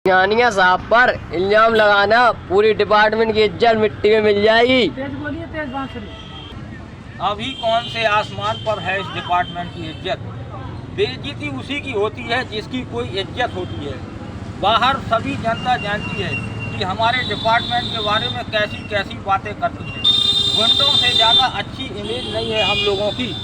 सिंघानिया साहब पर इल्जाम लगाना पूरी डिपार्टमेंट की इज्जत मिट्टी में मिल जाएगी। तेज बोलिए, तेज बांसुरी। अभी कौन से आसमान पर है इस डिपार्टमेंट की इज्जत। बेइज्जती उसी की होती है जिसकी कोई इज्जत होती है। बाहर सभी जनता जानती है कि हमारे डिपार्टमेंट के बारे में कैसी कैसी बातें करती है। गुंडों से ज़्यादा अच्छी इमेज नहीं है हम लोगों की।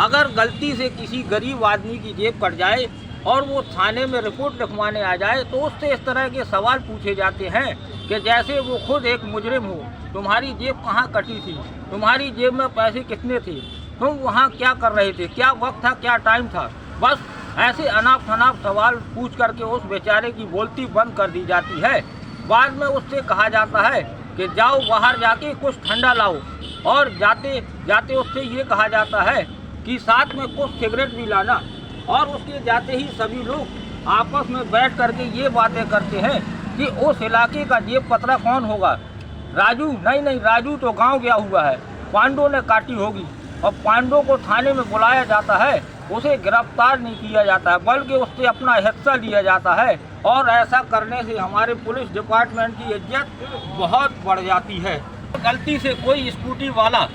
अगर गलती से किसी गरीब आदमी की जेब कट जाए और वो थाने में रिपोर्ट लिखवाने आ जाए तो उससे इस तरह के सवाल पूछे जाते हैं कि जैसे वो खुद एक मुजरिम हो। तुम्हारी जेब कहाँ कटी थी, तुम्हारी जेब में पैसे कितने थे, तुम वहाँ क्या कर रहे थे, क्या वक्त था, क्या टाइम था। बस ऐसे अनाप शनाप सवाल पूछ करके उस बेचारे की बोलती बंद कर दी जाती है। बाद में उससे कहा जाता है कि जाओ बाहर जाके कुछ ठंडा लाओ, और जाते जाते उससे ये कहा जाता है कि साथ में कुछ सिगरेट भी लाना। और उसके जाते ही सभी लोग आपस में बैठ करके ये बातें करते हैं कि उस इलाके का जेब कतरा कौन होगा। राजू नहीं, राजू तो गांव गया हुआ है, पांडो ने काटी होगी। और पांडो को थाने में बुलाया जाता है, उसे गिरफ्तार नहीं किया जाता है बल्कि उससे अपना हिस्सा लिया जाता है। और ऐसा करने से हमारे पुलिस डिपार्टमेंट की इज्जत बहुत बढ़ जाती है। गलती से कोई स्कूटी वाला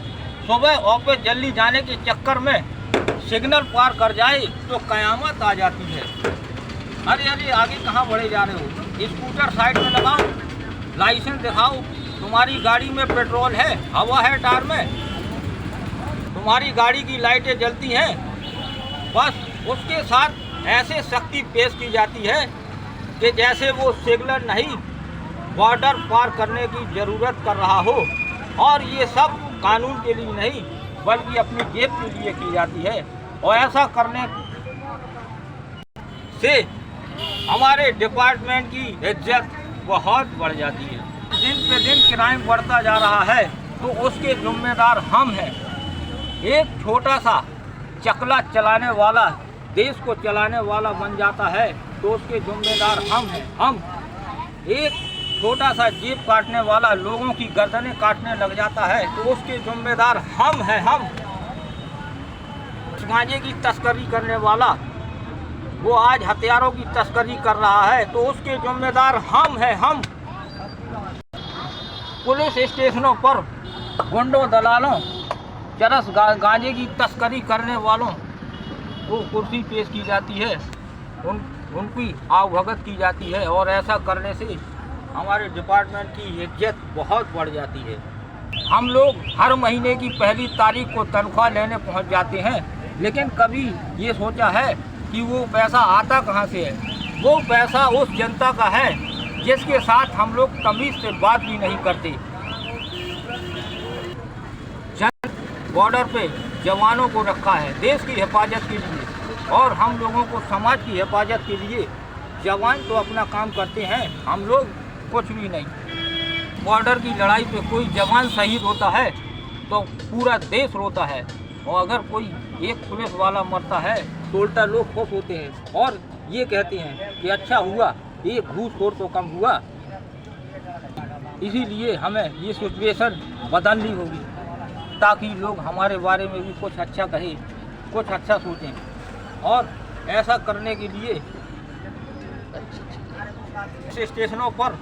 सुबह ऑफिस जल्दी जाने के चक्कर में सिग्नल पार कर जाए तो कयामत आ जाती है। अरे आगे कहाँ बढ़े जा रहे हो, स्कूटर साइड में लगाओ, लाइसेंस दिखाओ, तुम्हारी गाड़ी में पेट्रोल है, हवा है टायर में, तुम्हारी गाड़ी की लाइटें जलती हैं। बस उसके साथ ऐसे सख्ती पेश की जाती है कि जैसे वो सिग्नल नहीं बॉर्डर पार करने की ज़रूरत कर रहा हो। और ये सब कानून के लिए नहीं बल्कि अपनी जेब के लिए की जाती है। और ऐसा करने से हमारे डिपार्टमेंट की इज्जत बहुत बढ़ जाती है। दिन पे दिन क्राइम बढ़ता जा रहा है तो उसके जिम्मेदार हम हैं। एक छोटा सा चकला चलाने वाला देश को चलाने वाला बन जाता है तो उसके जिम्मेदार हम हैं। हम एक छोटा सा जेब काटने वाला लोगों की गर्दनें काटने लग जाता है तो उसके जिम्मेदार हम हैं। हम गांजे की तस्करी करने वाला वो आज हथियारों की तस्करी कर रहा है तो उसके जिम्मेदार हम हैं। हम पुलिस स्टेशनों पर गुंडों, दलालों, चरस गांजे की तस्करी करने वालों को कुर्सी पेश की जाती है, उनकी आवभगत की जाती है। और ऐसा करने से हमारे डिपार्टमेंट की इज्जत बहुत बढ़ जाती है। हम लोग हर महीने की पहली तारीख को तनख्वाह लेने पहुंच जाते हैं, लेकिन कभी ये सोचा है कि वो पैसा आता कहाँ से है। वो पैसा उस जनता का है जिसके साथ हम लोग तमीज़ से बात भी नहीं करते। बॉर्डर पे जवानों को रखा है देश की हिफाजत के लिए, और हम लोगों को समाज की हिफाजत के लिए। जवान तो अपना काम करते हैं, हम लोग कुछ भी नहीं। बॉर्डर की लड़ाई पे कोई जवान शहीद होता है तो पूरा देश रोता है, और अगर कोई एक पुलिस वाला मरता है तो उल्टा लोग खुश होते हैं और ये कहते हैं कि अच्छा हुआ, एक घूसखोर तो कम हुआ। इसीलिए हमें ये सिचुएशन बदलनी होगी ताकि लोग हमारे बारे में भी कुछ अच्छा कहें, कुछ अच्छा सोचें। और ऐसा करने के लिए स्टेशनों पर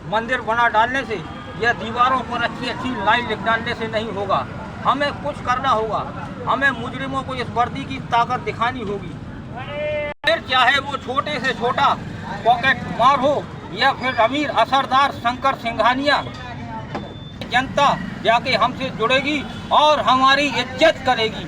मंदिर बना डालने से या दीवारों पर अच्छी अच्छी लाइन लिख डालने से नहीं होगा। हमें कुछ करना होगा, हमें मुजरिमों को इस वर्दी की ताकत दिखानी होगी। फिर चाहे वो छोटे से छोटा पॉकेट मार हो या फिर अमीर असरदार शंकर सिंघानिया, जनता जाके हमसे जुड़ेगी और हमारी इज्जत करेगी।